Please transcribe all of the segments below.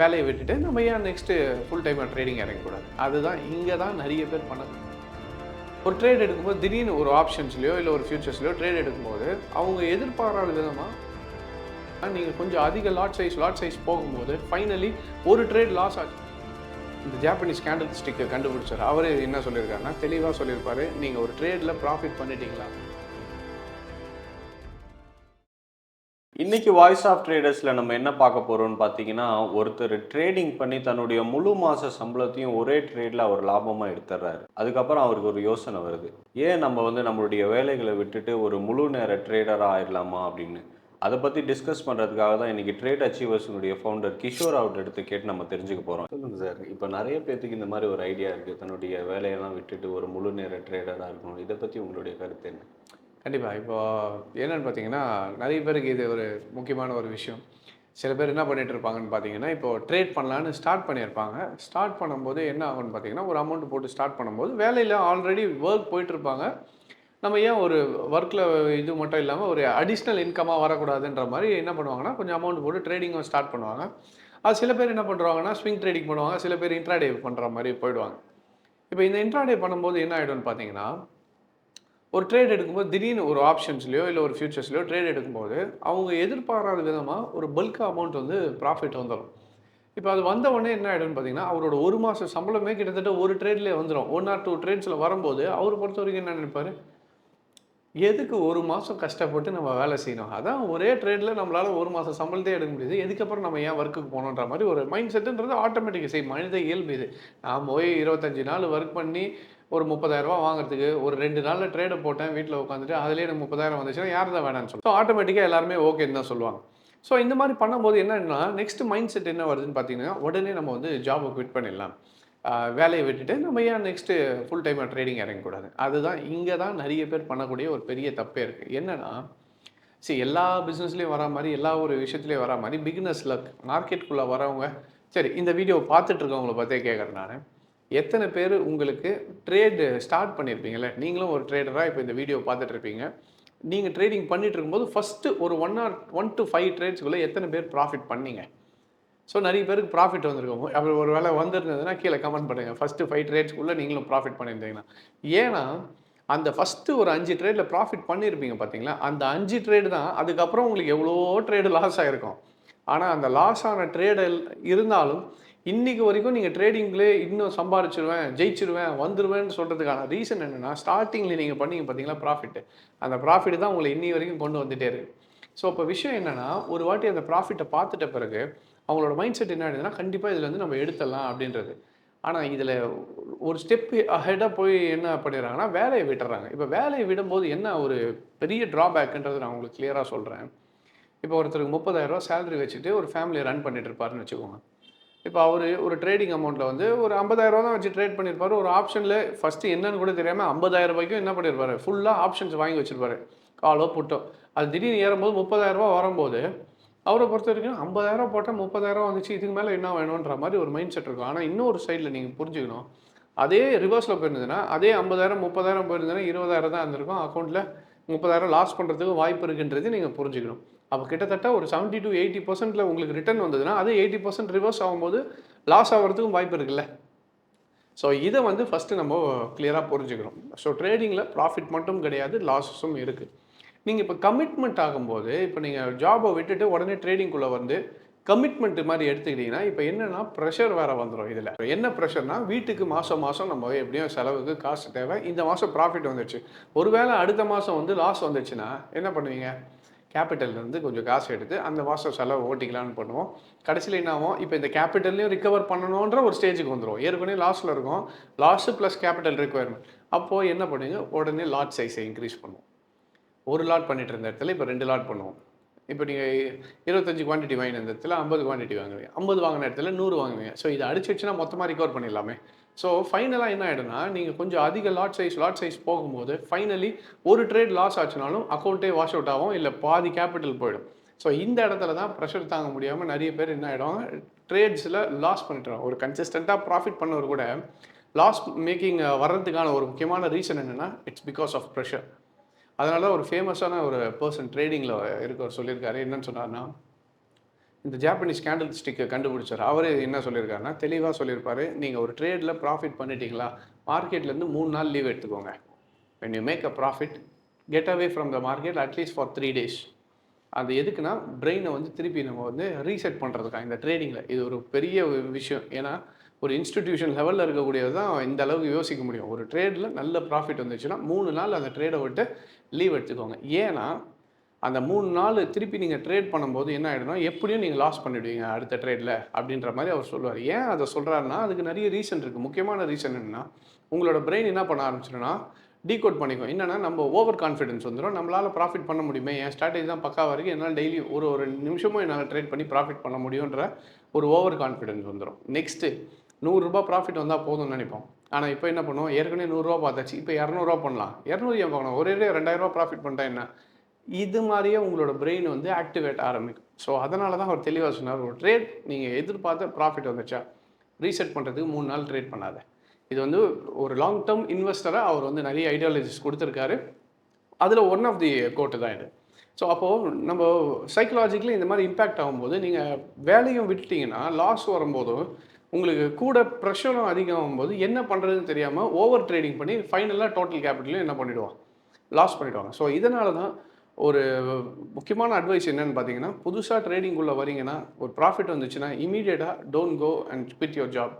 வேலையை விட்டுட்டு நம்ம ஏன் நெக்ஸ்ட்டு ஃபுல் டைமாக ட்ரேடிங் இறங்கக்கூடாது? அதுதான் இங்கே தான் நிறைய பேர் ஒரு ட்ரேட் எடுக்கும்போது திடீர்னு ஒரு ஆப்ஷன்ஸ்லையோ இல்லை ஒரு ஃபியூச்சர்ஸ்லையோ ட்ரேட் எடுக்கும்போது அவங்க எதிர்பாராத விதமாக நீங்கள் கொஞ்சம் அதிக லாட் சைஸ் போகும்போது ஃபைனலி ஒரு ட்ரேட் லாஸ் ஆச்சு. இந்த ஜாப்பனீஸ் கேண்டில் ஸ்டிக்கை கண்டுபிடிச்சார். அவர் என்ன சொல்லியிருக்காருன்னா தெளிவாக சொல்லியிருப்பாரு, நீங்கள் ஒரு ட்ரேடில் ப்ராஃபிட் பண்ணிட்டீங்களா? இன்னைக்கு வாய்ஸ் ஆஃப் ட்ரேடர்ஸில் நம்ம என்ன பார்க்க போகிறோம்னு பார்த்தீங்கன்னா, ஒருத்தர் ட்ரேடிங் பண்ணி தன்னுடைய முழு மாத சம்பளத்தையும் ஒரே ட்ரேடில் அவர் லாபமாக எடுத்துடுறாரு. அதுக்கப்புறம் அவருக்கு ஒரு யோசனை வருது, ஏன் நம்ம நம்மளுடைய வேலைகளை விட்டுட்டு ஒரு முழு நேர ட்ரேடராக ஆயிடலாமா அப்படின்னு. அதை பற்றி டிஸ்கஸ் பண்ணுறதுக்காக தான் இன்றைக்கி ட்ரேட் அச்சீவர்ஸினுடைய ஃபவுண்டர் கிஷோர் அவர்கிட்ட எடுத்து கேட்டு நம்ம தெரிஞ்சுக்க போகிறோம். சொல்லுங்கள் சார், இப்போ நிறைய பேர்த்துக்கு இந்த மாதிரி ஒரு ஐடியா இருக்குது, தன்னுடைய வேலையெல்லாம் விட்டுட்டு ஒரு முழு நேர ட்ரேடராக இருக்கணும். இதை பற்றி உங்களுடைய கருத்து என்ன? கண்டிப்பாக. இப்போ என்னென்னு பார்த்தீங்கன்னா, நிறைய பேருக்கு இது ஒரு முக்கியமான ஒரு விஷயம். சில பேர் என்ன பண்ணிகிட்டு இருப்பாங்கன்னு பார்த்தீங்கன்னா, இப்போது ட்ரேட் பண்ணலான்னு ஸ்டார்ட் பண்ணியிருப்பாங்க. ஸ்டார்ட் பண்ணும்போது என்ன ஆகும்னு பார்த்தீங்கன்னா, ஒரு அமௌண்ட் போட்டு ஸ்டார்ட் பண்ணும்போது வேலையில் ஆல்ரெடி ஒர்க் போயிட்டுருப்பாங்க. நம்ம ஏன் ஒரு ஒர்க்கில் இது மட்டும் இல்லாமல் ஒரு அடிஷ்னல் இன்கமாக வரக்கூடாதுன்ற மாதிரி என்ன பண்ணுவாங்கன்னா, கொஞ்சம் அமௌண்ட் போட்டு ட்ரேடிங்கும் ஸ்டார்ட் பண்ணுவாங்க. அது சில பேர் என்ன பண்ணுறாங்கன்னா, ஸ்விங் ட்ரேடிங் பண்ணுவாங்க. சில பேர் இன்ட்ராடே பண்ணுற மாதிரி போயிடுவாங்க. இப்போ இந்த இன்ட்ராடே பண்ணும்போது என்ன ஆகிடும்னு பார்த்தீங்கன்னா, ஒரு ட்ரேட் எடுக்கும்போது திடீர்னு ஒரு ஆப்ஷன்ஸ்லையோ இல்லை ஒரு ஃபியூச்சர்ஸ்லையோ ட்ரேட் எடுக்கும்போது அவங்க எதிர்பாராத விதமாக ஒரு பல்க் அமௌண்ட் ப்ராஃபிட் வந்துடும். இப்போ அது வந்த உடனே என்ன ஆகிடும்னு பார்த்தீங்கன்னா, அவரோட ஒரு மாதம் சம்பளமே கிட்டத்தட்ட ஒரு ட்ரேட்லேயே வந்துடும். 1 ஆர் 2 ட்ரேட்ஸில் வரும்போது அவர் பொறுத்த வரைக்கும் என்ன நினைப்பார், எதுக்கு ஒரு மாதம் கஷ்டப்பட்டு நம்ம வேலை செய்யணும், அதான் ஒரே ட்ரேடில் நம்மளால் ஒரு மாதம் சம்பளத்தையே எடுக்க முடியுது, எதுக்கப்புறம் நம்ம ஏன் ஒர்க்குக்கு போகணுன்ற மாதிரி ஒரு மைண்ட் செட்டுன்றது ஆட்டோமேட்டிக்காக செய்யும். மனித இயல்பு இது. நான் போய் 25 நாள் ஒர்க் பண்ணி ஒரு 30,000 வாங்குறதுக்கு ஒரு 2 நாளில் ட்ரேடை போட்டேன், வீட்டில் உட்காந்துட்டு அதிலே எனக்கு 30,000 வந்துச்சுன்னா யார் தான் வேணான்னு சொல்லுவோம். ஸோ ஆட்டோமேட்டிக்காக எல்லாருமே ஓகேன்னு தான் சொல்லுவாங்க. ஸோ இந்த மாதிரி பண்ணும்போது என்னன்னா, நெக்ஸ்ட் மைண்ட் செட் என்ன வருதுன்னு பார்த்தீங்கன்னா, உடனே நம்ம ஜாபை குவிட் பண்ணிடலாம், வேலையை விட்டுட்டு நம்ம ஏன் நெக்ஸ்ட்டு ஃபுல் டைமாக ட்ரேடிங் இறங்கக்கூடாது. அதுதான் இங்கே தான் நிறைய பேர் பண்ணக்கூடிய ஒரு பெரிய தப்பே இருக்குது. என்னென்னா, எல்லா பிஸ்னஸ்லேயும் வரா மாதிரி, எல்லா ஒரு விஷயத்துலேயும் வரா மாதிரி பிகினர்ஸ் லக் மார்க்கெட்டுக்குள்ளே வரவங்க, சரி இந்த வீடியோ பார்த்துட்டு இருக்கவங்கள பார்த்தே கேட்குறேன் நான், எத்தனை பேர் உங்களுக்கு ட்ரேடு ஸ்டார்ட் பண்ணியிருப்பீங்கள்ல, நீங்களும் ஒரு ட்ரேடராக இப்போ இந்த வீடியோ பார்த்துட்ருப்பீங்க. நீங்கள் ட்ரேடிங் பண்ணிகிட்டு இருக்கும்போது ஃபஸ்ட்டு ஒரு 1 to 5 ட்ரேட்ஸ்குள்ளே எத்தனை பேர் ப்ராஃபிட் பண்ணீங்க? ஸோ நிறைய பேருக்கு ப்ராஃபிட் வந்திருக்கும். அப்படி ஒரு வேலை வந்திருந்ததுன்னா கீழே கமெண்ட் பண்ணுங்கள். ஃபஸ்ட்டு 5 ட்ரேட்ஸ்குள்ளே நீங்களும் ப்ராஃபிட் பண்ணியிருந்தீங்கன்னா. ஏன்னா அந்த ஃபஸ்ட்டு ஒரு 5 ட்ரேடில் ப்ராஃபிட் பண்ணியிருப்பீங்க பார்த்தீங்களா, அந்த 5 ட்ரேடு தான் அதுக்கப்புறம் உங்களுக்கு எவ்வளோ ட்ரேடு லாஸ் ஆகிருக்கும். ஆனால் அந்த லாஸ் ஆன ட்ரேடு இருந்தாலும் இன்றைக்கி வரைக்கும் நீங்கள் ட்ரேடிங்லேயே இன்னும் சம்பாரிச்சிருவேன், ஜெயிச்சிருவேன், வந்துடுவேன்னு சொல்கிறதுக்கான ரீசன் என்னென்னா, ஸ்டார்டிங்கில் நீங்கள் பண்ணீங்க பார்த்தீங்களா ப்ராஃபிட்டு, அந்த ப்ராஃபிட் தான் உங்களை இன்னி வரைக்கும் கொண்டு வந்துகிட்டே இருக்குது. ஸோ இப்போ விஷயம் என்னென்னா, ஒரு வாட்டி அந்த ப்ராஃபிட்டை பார்த்துட்ட பிறகு அவங்களோட மைண்ட் செட் என்ன ஆகிடுதுன்னா, கண்டிப்பாக இதில் நம்ம எடுத்துடலாம் அப்படின்றது. ஆனால் இதில் ஒரு ஸ்டெப் அஹெடாக போய் என்ன பண்ணிடுறாங்கன்னா, வேலையை விட்டுறாங்க. இப்போ வேலையை விடும்போது என்ன ஒரு பெரிய ட்ராபேக்குன்றது நான் உங்களுக்கு கிளியராக சொல்கிறேன். இப்போ ஒருத்தருக்கு 30,000 சேலரி வச்சுட்டு ஒரு ஃபேமிலியை ரன் பண்ணிட்டு இருப்பாருன்னு வச்சுக்கோங்க. இப்போ அவர் ஒரு ட்ரேடிங் அமௌண்ட்டில் ஒரு 50,000 தான் வச்சு ட்ரேட் பண்ணியிருப்பார். ஒரு ஆப்ஷனில் ஃபஸ்ட்டு என்னன்னு கூட தெரியாமல் 50,000 என்ன பண்ணியிருப்பார், ஃபுல்லாக ஆப்ஷன்ஸ் வாங்கி வச்சுருப்பாரு, காலோ புட்டோ. அது திடீர்னு ஏறும்போது 30,000 வரும்போது அவரை பொறுத்த வரைக்கும் 50,000 போட்டால் 30,000 வந்துச்சு, இதுக்கு மேலே என்ன வேணுன்ற மாதிரி ஒரு மைண்ட் செட் இருக்கும். ஆனால் இன்னொரு சைடில் நீங்கள் புரிஞ்சுக்கணும், அதே ரிவர்ஸில் போயிருந்ததுன்னா, அதே 50,000 30,000 போயிருந்ததுன்னா 20,000 தான் இருந்திருக்கும். அக்கௌண்ட்டில் 30,000 லாஸ் பண்ணுறதுக்கு வாய்ப்பு இருக்குன்றது நீங்கள் புரிஞ்சுக்கணும். அப்போ கிட்டத்தட்ட ஒரு 70 to 80% உங்களுக்கு ரிட்டர்ன் வந்ததுன்னா, அது 80% ரிவர்ஸ் ஆகும்போது லாஸ் ஆகிறதுக்கும் வாய்ப்பு இருக்குல்ல. ஸோ இதை ஃபஸ்ட்டு நம்ம கிளியராக புரிஞ்சுக்கணும். ஸோ ட்ரேடிங்கில் ப்ராஃபிட் மட்டும் கிடையாது, லாஸஸும் இருக்குது. நீங்கள் இப்போ கமிட்மெண்ட் ஆகும்போது, இப்போ நீங்கள் ஜாபை விட்டுட்டு உடனே ட்ரேடிங்குள்ளே கமிட்மெண்ட் மாதிரி எடுத்துக்கிட்டிங்கன்னா, இப்போ என்னென்னா ப்ரெஷர் வேறு வந்துடும். இதில் என்ன ப்ரெஷர்னால், வீட்டுக்கு மாதம் மாதம் நம்ம எப்படியும் செலவுக்கு காசு தேவை. இந்த மாதம் ப்ராஃபிட் வந்துடுச்சு, ஒருவேளை அடுத்த மாதம் லாஸ் வந்துடுச்சுன்னா என்ன பண்ணுவீங்க? கேபிட்டல்லேருந்து கொஞ்சம் காசு எடுத்து அந்த மாதம் செலவு ஓட்டிக்கலான்னு பண்ணுவோம். கடைசியில் என்ன ஆகும், இப்போ இந்த கேபிட்டல்லையும் ரிகவர் பண்ணணுன்ற ஒரு ஸ்டேஜுக்கு வந்துடும். ஏற்கனவே லாஸில் இருக்கும், லாஸு ப்ளஸ் கேபிட்டல் ரிக்வயர்மெண்ட். அப்போது என்ன பண்ணுவீங்க, உடனே லாட் சைஸை இன்க்ரீஸ் பண்ணுவோம். ஒரு லாட் பண்ணிட்டு இருந்த இடத்துல இப்போ 2 லாட் பண்ணுவோம். இப்போ நீங்கள் 25 குவான்டிட்டி வாங்கின இடத்துல 50 குவான்டிட்டி வாங்குவீங்க. 50 வாங்கின இடத்துல 100 வாங்குவீங்க. ஸோ இது அடிச்சு வச்சுன்னா மொத்தமாக ரிகவர் பண்ணிடலாமே. ஸோ ஃபைனலாக என்ன ஆகிடும்னா, நீங்கள் கொஞ்சம் அதிக லாட் சைஸ் போகும்போது ஃபைனலி ஒரு ட்ரேட் லாஸ் ஆச்சுனாலும் அக்கௌண்ட்டே வாஷ் அவுட் ஆகும், இல்லை பாதி கேபிட்டல் போயிடும். ஸோ இந்த இடத்துல தான் ப்ரெஷர் தாங்க முடியாமல் நிறைய பேர் என்ன ஆகிடுவாங்க, ட்ரேட்ஸில் லாஸ் பண்ணிட்டுருவாங்க. ஒரு கன்சிஸ்டண்ட்டாக ப்ராஃபிட் பண்ணவர் கூட லாஸ் மேக்கிங் வர்றதுக்கான ஒரு முக்கியமான ரீசன் என்னென்னா, இட்ஸ் பிகாஸ் ஆஃப் ப்ரெஷர். அதனால ஒரு ஃபேமஸான ஒரு பர்சன் ட்ரேடிங்கில் இருக்கவர் சொல்லியிருக்காரு. என்னன்னு சொன்னார்னா, இந்த ஜாப்பனீஸ் கேண்டில் ஸ்டிக்கை கண்டுபிடிச்சார். அவரு என்ன சொல்லியிருக்காருன்னா, தெளிவா சொல்லியிருப்பாரு. நீங்க ஒரு ட்ரேட்ல ப்ராஃபிட் பண்ணிட்டீங்களா, மார்க்கெட்லேருந்து 3 நாள் லீவ் எடுத்துக்கோங்க. when you make a profit, get away from the market at least for 3 days. அது எதுக்குன்னா, பிரெயினை வந்து திருப்பி நம்ம வந்து ரீசெட் பண்ணுறதுக்காக இந்த ட்ரேடிங்கில். இது ஒரு பெரிய விஷயம். ஏன்னா, ஒரு இன்ஸ்டிடியூஷன் லெவலில் இருக்கக்கூடியது தான் இந்த அளவுக்கு யோசிக்க முடியும். ஒரு ட்ரேடில் நல்ல ப்ராஃபிட் வந்துச்சுன்னா 3 நாள் அந்த ட்ரேடை விட்டு லீவ் எடுத்துக்கோங்க. ஏன்னா, அந்த 3 நாள் திருப்பி நீங்கள் ட்ரேட் பண்ணும்போது என்ன ஆகிடும்னா, எப்படியும் நீங்கள் லாஸ் பண்ணிவிடுவீங்க அடுத்த ட்ரேடில் அப்படின்ற மாதிரி அவர் சொல்லுவார். ஏன் அதை சொல்கிறாருன்னா, அதுக்கு நிறைய ரீசன் இருக்குது. முக்கியமான ரீசன் என்னென்னா, உங்களோட பிரெயின் என்ன பண்ண ஆரம்பிச்சிடும்னா, டீகோட் பண்ணிக்கும். என்னன்னா, நம்ம ஓவர் கான்ஃபிடன்ஸ் வந்துடும். நம்மளால் ப்ராஃபிட் பண்ண முடியுமே, என் ஸ்ட்ராட்டஜி தான் பக்காவாக இருக்குது, என்னால் டெய்லி ஒரு நிமிஷமும் என்னால் ட்ரேட் பண்ணி ப்ராஃபிட் பண்ண முடியுன்ற ஒரு ஓவர் கான்ஃபிடன்ஸ் வந்துடும். நெக்ஸ்ட்டு ₹100 ப்ராஃபிட் வந்தால் போதும்னு நினைப்போம். ஆனால் இப்போ என்ன பண்ணுவோம், ஏற்கனவே ₹100 பார்த்தாச்சு, இப்போ ₹200 பண்ணலாம். 200 ஏன் பார்க்கணும், ஒரே ₹2000 ப்ராஃபிட் பண்ணிட்டா என்ன? இது மாதிரியே உங்களோட பிரெயின் வந்து ஆக்டிவேட் ஆரம்பிக்கும். ஸோ அதனால தான் அவர் தெளிவாக சொன்னார், ஒரு ட்ரேட் நீங்கள் எதிர்பார்த்த ப்ராஃபிட் வந்துச்சா, ரீசெட் பண்ணுறதுக்கு 3 நாள் ட்ரேட் பண்ணாத. இது வந்து ஒரு லாங் டேர்ம் இன்வெஸ்டராக அவர் வந்து நிறைய ஐடியாலஜிஸ் கொடுத்துருக்காரு. அதில் ஒன் ஆஃப் தி கோட்டு தான் இது. ஸோ அப்போது நம்ம சைக்கலாஜிக்கலி இந்த மாதிரி இம்பேக்ட் ஆகும்போது, நீங்கள் வேலையும் விட்டுட்டிங்கன்னா லாஸ் வரும்போது உங்களுக்கு கூட ப்ரெஷரும் அதிகமாகும்போது என்ன பண்ணுறதுன்னு தெரியாமல் ஓவர் ட்ரேடிங் பண்ணி ஃபைனலாக டோட்டல் கேபிட்டலையும் என்ன பண்ணிவிடுவோம், லாஸ் பண்ணிவிடுவாங்க. ஸோ இதனால தான் ஒரு முக்கியமான அட்வைஸ் என்னென்னு பார்த்தீங்கன்னா, புதுசாக ட்ரேடிங்குள்ளே வரீங்கன்னா, ஒரு ப்ராஃபிட் வந்துச்சுன்னா இமீடியட்டாக don't go and quit your job.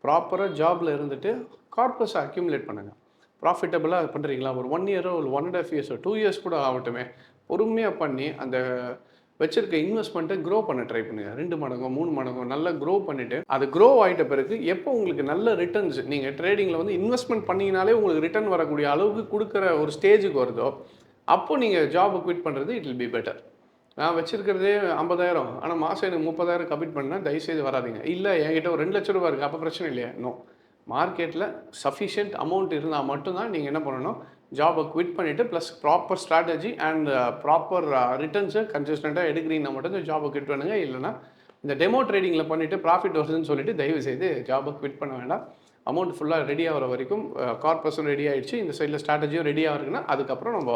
ப்ராப்பராக ஜாபில் இருந்துட்டு கார்பஸை அக்யூமுலேட் பண்ணுங்கள். ப்ராஃபிட்டபுளாக பண்ணுறீங்களா, ஒரு 1 இயரோ ஒரு 1.5 இயர்ஸோ 2 இயர்ஸ் கூட ஆகட்டுமே, பொறுமையாக பண்ணி அந்த வச்சிருக்க இன்வெஸ்ட்மெண்ட்டை க்ரோ பண்ண ட்ரை பண்ணுங்கள். 2 மடங்கோ 3 மடங்கோ நல்லா க்ரோ பண்ணிவிட்டு, அது க்ரோ ஆகிட்ட பிறகு எப்போ உங்களுக்கு நல்ல ரிட்டர்ன்ஸ், நீங்கள் ட்ரேடிங்கில் வந்து இன்வெஸ்ட்மெண்ட் பண்ணிங்கனாலே உங்களுக்கு ரிட்டர்ன் வரக்கூடிய அளவுக்கு கொடுக்குற ஒரு ஸ்டேஜுக்கு வருதோ, அப்போது நீங்கள் ஜாபை குவிட் பண்ணுறது இட் வில் பி பெட்டர். நான் வச்சிருக்கிறதே 50,000, ஆனால் மாதம் எனக்கு 30,000 கமிட் பண்ணால் தயவுசெய்து வராதிங்க. இல்லை என்கிட்ட ஒரு ₹2,00,000 இருக்குது, அப்போ பிரச்சனை இல்லையா? நோ. மார்க்கெட்டில் சஃபிஷியன்ட் அமௌண்ட் இருந்தால் மட்டும்தான் நீங்கள் என்ன பண்ணணும், ஜாபை குவிட் பண்ணிவிட்டு plus proper strategy and proper ரிட்டர்ன்ஸை கன்சிஸ்டண்ட்டாக எடுக்கிறீங்கன்னா மட்டும் ஜாபை குவிட் பண்ணுங்கள். இல்லைனா இந்த டெமோ ட்ரேடிங்கில் பண்ணிவிட்டு ப்ராஃபிட் வருதுன்னு சொல்லிட்டு தயவு செய்து ஜாபை குவிட் பண்ண வேண்டாம். அமௌண்ட் ஃபுல்லாக ரெடி ஆகிற வரைக்கும் கார்பஸும் ரெடி ஆகிடுச்சு, இந்த சைடில் ஸ்ட்ராட்டஜியும் ரெடியாக இருக்குன்னா அதுக்கப்புறம் நம்ம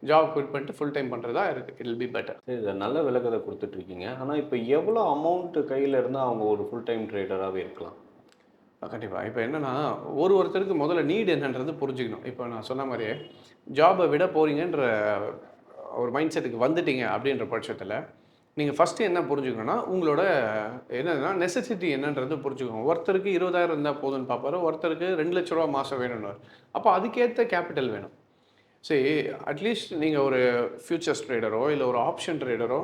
ஜாப் குவிட் பண்ணிட்டு ஃபுல் டைம் பண்ணுறதா இருக்குது. It will be better. இது நல்ல விளக்கத்தை கொடுத்துட்ருக்கீங்க. ஆனால் இப்போ எவ்வளோ அமௌண்ட்டு கையில் இருந்தால் அவங்க ஒரு ஃபுல் டைம் ட்ரேடராகவே இருக்கலாம்? கண்டிப்பாக. இப்போ என்னென்னா, ஒருத்தருக்கு முதல்ல நீட் என்னன்றது புரிஞ்சுக்கணும். இப்போ நான் சொன்ன மாதிரியே ஜாபை விட போகிறீங்கன்ற ஒரு மைண்ட் செட்டுக்கு வந்துட்டீங்க அப்படின்ற பட்சத்தில் நீங்கள் ஃபஸ்ட்டு என்ன புரிஞ்சுக்கணுன்னா, உங்களோட என்னன்னா நெசசிட்டி என்னன்றது புரிஞ்சுக்கணும். ஒருத்தருக்கு 20,000 இருந்தால் போதும்னு பார்ப்பாரு, ஒருத்தருக்கு ₹2,00,000 மாதம் வேணும்னு. அப்போ அதுக்கேற்ற கேபிட்டல் வேணும். சரி, அட்லீஸ்ட் நீங்கள் ஒரு ஃபியூச்சர்ஸ் ட்ரேடரோ இல்லை ஒரு ஆப்ஷன் ட்ரேடரோ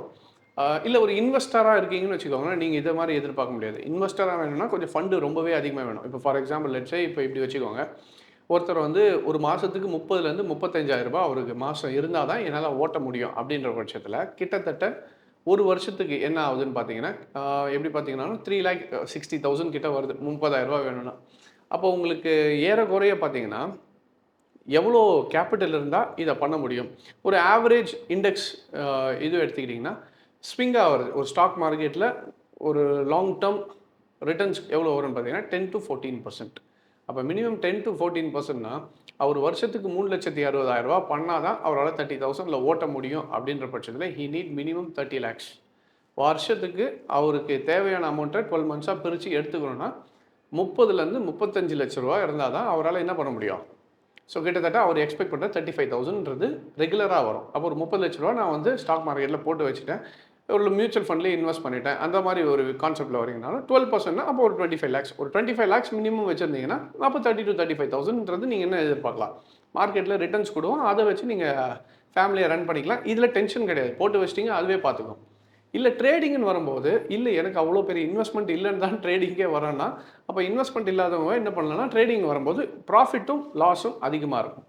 இல்லை ஒரு இன்வெஸ்டராக இருக்கீங்கன்னு வச்சுக்கோங்களேன், நீங்கள் இதை மாதிரி எதிர்பார்க்க முடியாது. இன்வெஸ்டராக வேணும்னா கொஞ்சம் ஃபண்டு ரொம்பவே அதிகமாக வேணும். இப்போ ஃபார் எக்ஸாம்பிள் லெட்ஸே இப்போ இப்படி வச்சுக்கோங்க, ஒருத்தர் வந்து ஒரு மாதத்துக்கு 30,000 ₹35,000 அவருக்கு மாதம் இருந்தால் தான் என்னால் ஓட்ட முடியும் அப்படின்ற பட்சத்தில் கிட்டத்தட்ட ஒரு வருஷத்துக்கு என்ன ஆகுதுன்னு பார்த்தீங்கன்னா, எப்படி பார்த்தீங்கன்னா 3,60,000 கிட்ட வருது. ₹30,000 வேணும்னா அப்போ உங்களுக்கு ஏறக்குறைய பார்த்தீங்கன்னா எவ்வளோ கேபிட்டல் இருந்தால் இதை பண்ண முடியும். ஒரு ஆவரேஜ் இண்டெக்ஸ் இது எடுத்துக்கிட்டிங்கன்னா ஸ்விங்காக வருது. ஒரு ஸ்டாக் மார்க்கெட்டில் ஒரு லாங் டேர்ம் ரிட்டர்ன்ஸ் எவ்வளோ வரும்னு பார்த்தீங்கன்னா 10 to 14%. அப்போ மினிமம் 10 to 14%னா அவர் வருஷத்துக்கு ₹3,60,000 பண்ணால் தான் அவரால் 30,000ல் ஓட்ட முடியும். அப்படின்ற பட்சத்தில் ஹீ நீட் மினிமம் 30 lakhs. வருஷத்துக்கு அவருக்கு தேவையான அமௌண்ட்டை 12 months பிரித்து எடுத்துக்கணும்னா 30,000 35 லட்ச ரூபா இருந்தால் தான் அவரால் என்ன பண்ண முடியும். ஸோ கிட்டத்தட்ட அவர் எக்ஸ்பெக்ட் பண்ணுற 35,000ன்றது ரெகுலராக வரும். அப்போ ஒரு 30 லட்ச ரூபா நான் வந்து ஸ்டாக் மார்க்கெட்டில் போட்டு வச்சுட்டேன், ஒரு மியூச்சுவல் ஃபண்ட்லேயே இன்வெஸ்ட் பண்ணிட்டேன், அந்த மாதிரி ஒரு கான்செப்ட்டில் வரீங்கனாலும் 12%னா அப்போ ஒரு 25 lakhs. ஒரு 25 lakhs மினிமம் வச்சுருந்தீங்கன்னா அப்போ 30 to 35,000ன்றது நீங்கள் என்ன எதிர்பார்க்கலாம். மார்க்கெட்டில் ரிட்டர்ன்ஸ் கொடுவோம், அதை வச்சு நீங்கள் ஃபேமிலியை ரன் பண்ணிக்கலாம். இதில் டென்ஷன் கிடையாது, போட்டு வச்சிட்டிங்க அதுவே பார்த்துக்கும். இல்லை ட்ரேடிங்னு வரும்போது, இல்லை எனக்கு அவ்வளோ பெரிய இன்வெஸ்ட்மெண்ட் இல்லைன்னு தான் ட்ரேடிங்கே வரேன்னா, அப்போ இன்வெஸ்ட்மெண்ட் இல்லாதவங்க என்ன பண்ணலாம்னா, ட்ரேடிங் வரும்போது ப்ராஃபிட்டும் லாஸும் அதிகமாக இருக்கும்.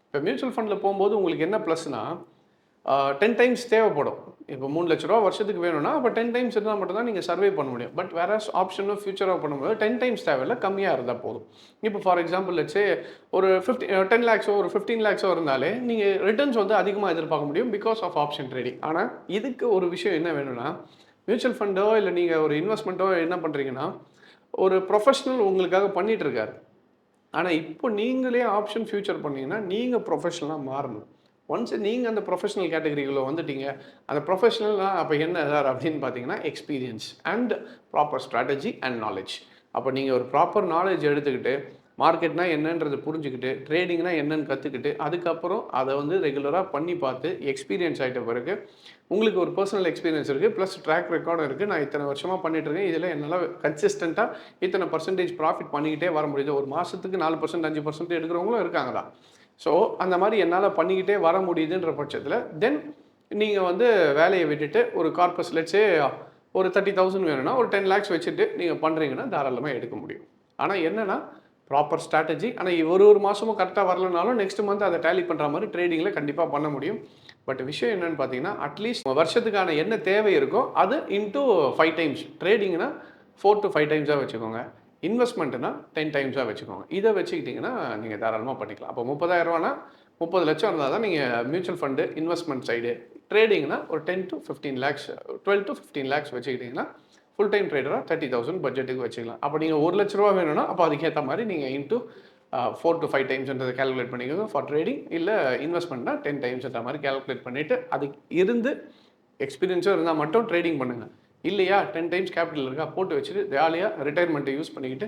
இப்போ மியூச்சுவல் ஃபண்டில் போகும்போது உங்களுக்கு என்ன ப்ளஸ்னால் 10 டைம்ஸ் தேவைப்படும். இப்போ 3 லட்ச ரூபா வருஷத்துக்கு வேணும்னா அப்போ 10 டைம்ஸ் இருந்தால் மட்டும் தான் நீங்கள் சர்வே பண்ண முடியும். பட் வேற ஆப்ஷனும் ஃபியூச்சராக பண்ணும்போது 10 டைம்ஸ் தேவையில்லை, கம்மியாக இருந்தால் போதும். இப்போ ஃபார் எக்ஸாம்பிள் லெட்ஸே ஒரு 10 lakhsோ ஒரு 15 lakhsோ இருந்தாலே நீங்கள் ரிட்டர்ன்ஸ் வந்து அதிகமாக எதிர்பார்க்க முடியும் பிகாஸ் ஆஃப் ஆப்ஷன் ட்ரேடிங். ஆனால் இதுக்கு ஒரு விஷயம் என்ன வேணும்னா, மியூச்சுவல் ஃபண்டோ இல்லை நீங்கள் ஒரு இன்வெஸ்ட்மெண்ட்டோ என்ன பண்ணுறீங்கன்னா, ஒரு ப்ரொஃபஷனல் உங்களுக்காக பண்ணிகிட்டு இருக்காரு. ஆனால் இப்போ நீங்களே ஆப்ஷன் ஃபியூச்சர் பண்ணிங்கன்னா நீங்கள் ப்ரொஃபஷனலாக மாறணும். ஒன்ஸ் நீங்கள் அந்த ப்ரொஃபஷனல் கேட்டகரிக்குள்ளே வந்துட்டீங்க, அந்த ப்ரொஃபஷனல்னா அப்போ என்ன சார் அப்படின்னு பார்த்தீங்கன்னா, experience and proper strategy and knowledge. அப்போ நீங்கள் ஒரு ப்ராப்பர் நாலேஜ் எடுத்துக்கிட்டு, மார்க்கெட்னா என்னன்றதை புரிஞ்சுக்கிட்டு, ட்ரேடிங்னா என்னன்னு கற்றுக்கிட்டு, அதுக்கப்புறம் அதை வந்து ரெகுலராக பண்ணி பார்த்து எக்ஸ்பீரியன்ஸ் ஆகிட்ட பிறகு, உங்களுக்கு ஒரு பர்சனல் எக்ஸ்பீரியன்ஸ் இருக்குது, ப்ளஸ் ட்ராக் ரெக்கார்டும் இருக்குது. நான் இத்தனை வருஷமாக பண்ணிட்டுருக்கேன். இதில் என்னால் கன்சிஸ்டண்ட்டாக இத்தனை பர்சன்டேஜ் ப்ராஃபிட் பண்ணிக்கிட்டே வர முடியுது. ஒரு மாதத்துக்கு 4% 5% எடுக்கிறவங்களும் இருக்காங்க தான். ஸோ அந்த மாதிரி என்னால் பண்ணிக்கிட்டே வர முடியுதுன்ற பட்சத்தில், தென் நீங்கள் வந்து வேலையை விட்டுட்டு ஒரு கார்பஸ் லெட்ஸே ஒரு 30,000 வேணும்னா, ஒரு 10 lakhs வச்சுட்டு நீங்கள் பண்ணுறீங்கன்னா தாராளமாக எடுக்க முடியும். ஆனால் என்னன்னா, ப்ராப்பர் ஸ்ட்ராட்டஜி. ஆனால் ஒரு மாதமும் கரெக்டாக வரலனாலும் நெக்ஸ்ட் மந்த் அதை டேலி பண்ணுற மாதிரி ட்ரேடிங்கில் கண்டிப்பாக பண்ண முடியும். பட் விஷயம் என்னன்னு பார்த்தீங்கன்னா, அட்லீஸ்ட் வருஷத்துக்கான என்ன தேவை இருக்கோ அது இன்டூ 5 டைம்ஸ். ட்ரேடிங்னா 4 to 5 டைம்ஸாக வச்சுக்கோங்க. இன்வெஸ்ட்மெண்ட்னா 10 டைம்ஸாக வச்சுக்கோங்க. இதை வச்சுக்கிட்டிங்கன்னா நீங்கள் தாராளமாக பண்ணிக்கலாம். அப்போ 30,000னா 30 லட்சம் இருந்தால் தான் நீங்கள் மியூச்சுவல் ஃபண்டு, இன்வெஸ்ட்மெண்ட் சைடு, ட்ரேடிங்னா ஒரு 10 to 15 lakhs, 12 to 15 lakhs வச்சுக்கிட்டிங்கன்னா ஃபுல் டைம் ட்ரேடராக 30,000 பட்ஜெட்டுக்கு வச்சுக்கலாம். அப்போ நீங்கள் ₹1,00,000 வேணும்னா அப்போ அதுக்கேற்ற மாதிரி நீங்கள் இன்டூ 4 to 5 டைம்ஸ்ன்றதை கால்குலேட் பண்ணிக்கோங்க ஃபார் ட்ரேடிங். இல்லை இன்வெஸ்ட்மெண்ட்னா 10 டைம்ஸ்ன்ற மாதிரி கால்குலேட் பண்ணிவிட்டு அதுக்கு இருந்து எக்ஸ்பீரியன்ஸும் இருந்தால் மட்டும் ட்ரேடிங் பண்ணுங்கள். இல்லையா 10 டைம்ஸ் கேபிட்டல் இருக்கா போட்டு வச்சுட்டு ஜாலியாக ரிட்டையர்மெண்ட்டை யூஸ் பண்ணிக்கிட்டு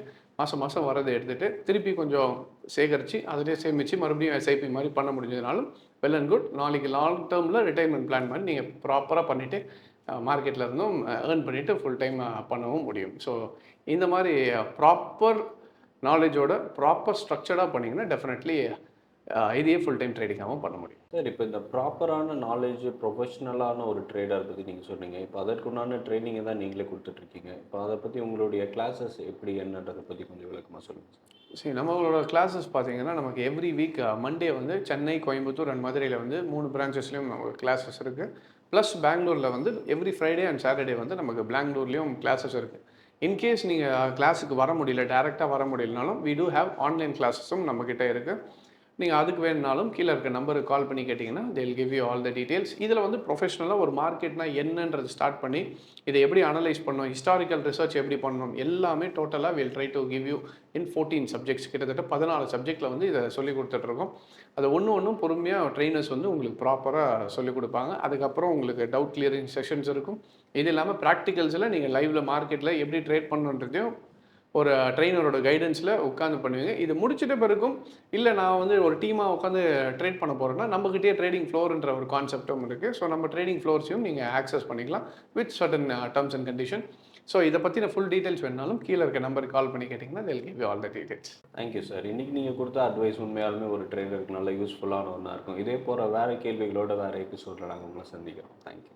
மாதம் வரதை எடுத்துகிட்டு திருப்பி கொஞ்சம் சேகரித்து அதிலே சேமித்து மறுபடியும் எஸ்ஐபி மாதிரி பண்ண முடிஞ்சதுனாலும் வெல் அண்ட் குட். நாளைக்கு லாங் டேர்மில் ரிட்டையர்மெண்ட் பிளான் பண்ணி நீங்கள் ப்ராப்பராக பண்ணிவிட்டு மார்க்கெட்டில் இருந்தும் ஏர்ன் பண்ணிவிட்டு ஃபுல் டைம் பண்ணவும் முடியும். ஸோ இந்த மாதிரி ப்ராப்பர் நாலேஜோட ப்ராப்பர் ஸ்ட்ரக்சர்டாக பண்ணிங்கன்னா டெஃபினெட்லி இதையே ஃபுல் டைம் ட்ரேடிங்காகவும் பண்ண முடியும். சார், இப்போ இந்த ப்ராப்பரான நாலேஜ், ப்ரொஃபஷ்னலான ஒரு ட்ரேடர் பற்றி நீங்கள் சொன்னீங்க. இப்போ அதற்குண்டான ட்ரைனிங்கை தான் நீங்களே கொடுத்துட்ருக்கீங்க. இப்போ அதை பற்றி உங்களுடைய கிளாஸஸ் எப்படி என்னன்றதை பற்றி கொஞ்சம் விளக்கமாக சொல்லுங்கள் சார். சரி, நம்மளோட கிளாஸஸ் பார்த்தீங்கன்னா நமக்கு எவ்ரி வீக் மண்டே வந்து சென்னை, கோயம்புத்தூர் அண்ட் மதுரையில் வந்து 3 பிரான்ச்சஸ்லேயும் நமக்கு கிளாஸஸ் இருக்குது. ப்ளஸ் பெங்களூரில் வந்து எவ்ரி ஃப்ரைடே அண்ட் சாட்டர்டே வந்து நமக்கு பெங்களூர்லேயும் கிளாஸஸ் இருக்குது. இன்கேஸ் நீங்கள் கிளாஸுக்கு வர முடியல, டேரெக்டாக வர முடியலனாலும் we do have ஆன்லைன் கிளாஸஸும் நம்மக்கிட்ட இருக்குது. நீங்கள் அதுக்கு வேணுனாலும் கீழே இருக்க நம்பருக்கு கால் பண்ணி கேட்டிங்கன்னா they will give you all the details. இதில் வந்து ப்ரொஃபஷனலாக ஒரு மார்க்கெட்னா என்னன்றது ஸ்டார்ட் பண்ணி இதை எப்படி அனலைஸ் பண்ணணும், ஹிஸ்டாரிக்கல் ரிசர்ச் எப்படி பண்ணணும், எல்லாமே டோட்டலாக will try to give you in 14 subjects. கிட்டத்தட்ட 14 சப்ஜெக்டில் வந்து இதை சொல்லி கொடுத்துட்ருக்கோம். அதை ஒன்றும் பொறுமையாக ட்ரெயினர்ஸ் வந்து உங்களுக்கு ப்ராப்பராக சொல்லிக் கொடுப்பாங்க. அதுக்கப்புறம் உங்களுக்கு டவுட் கிளியரிங் செஷன்ஸ் இருக்கும். இது இல்லாமல் ப்ராக்டிகல்ஸில் நீங்கள் லைவில் மார்க்கெட்டில் எப்படி ட்ரேட் பண்ணணுன்றதையும் ஒரு ட்ரெயினரோட கைடன்ஸில் உட்காந்து பண்ணுவீங்க. இது முடிச்சிட்ட பிறகும் இல்லை நான் வந்து ஒரு டீமாக உட்காந்து ட்ரேட் பண்ண போகிறேன்னா நம்மக்கிட்டே ட்ரேடிங் ஃப்ளோர்ன்ற ஒரு கான்செப்டும் இருக்குது. ஸோ நம்ம ட்ரேடிங் ஃப்ளோர்ஸையும் நீங்கள் ஆக்சஸ் பண்ணிக்கலாம் with certain terms and condition. So இதை பற்றின ஃபுல் டீட்டெயில்ஸ் வேணாலும் கீழே இருக்க நம்பருக்கு கால் பண்ணி கேட்டிங்கன்னா they'll give you all the details. Thank you sir. இன்றைக்கி நீங்கள் கொடுத்த அட்வைஸ் உண்மையாலுமே ஒரு ட்ரேடருக்கு நல்ல யூஸ்ஃபுல்லான ஒன்றா இருக்கும். இதே போகிற வேறு கேள்விகளோட வேறு எபிசோடில் நாங்கள் உங்களை சந்திக்கிறோம். தேங்க்யூ.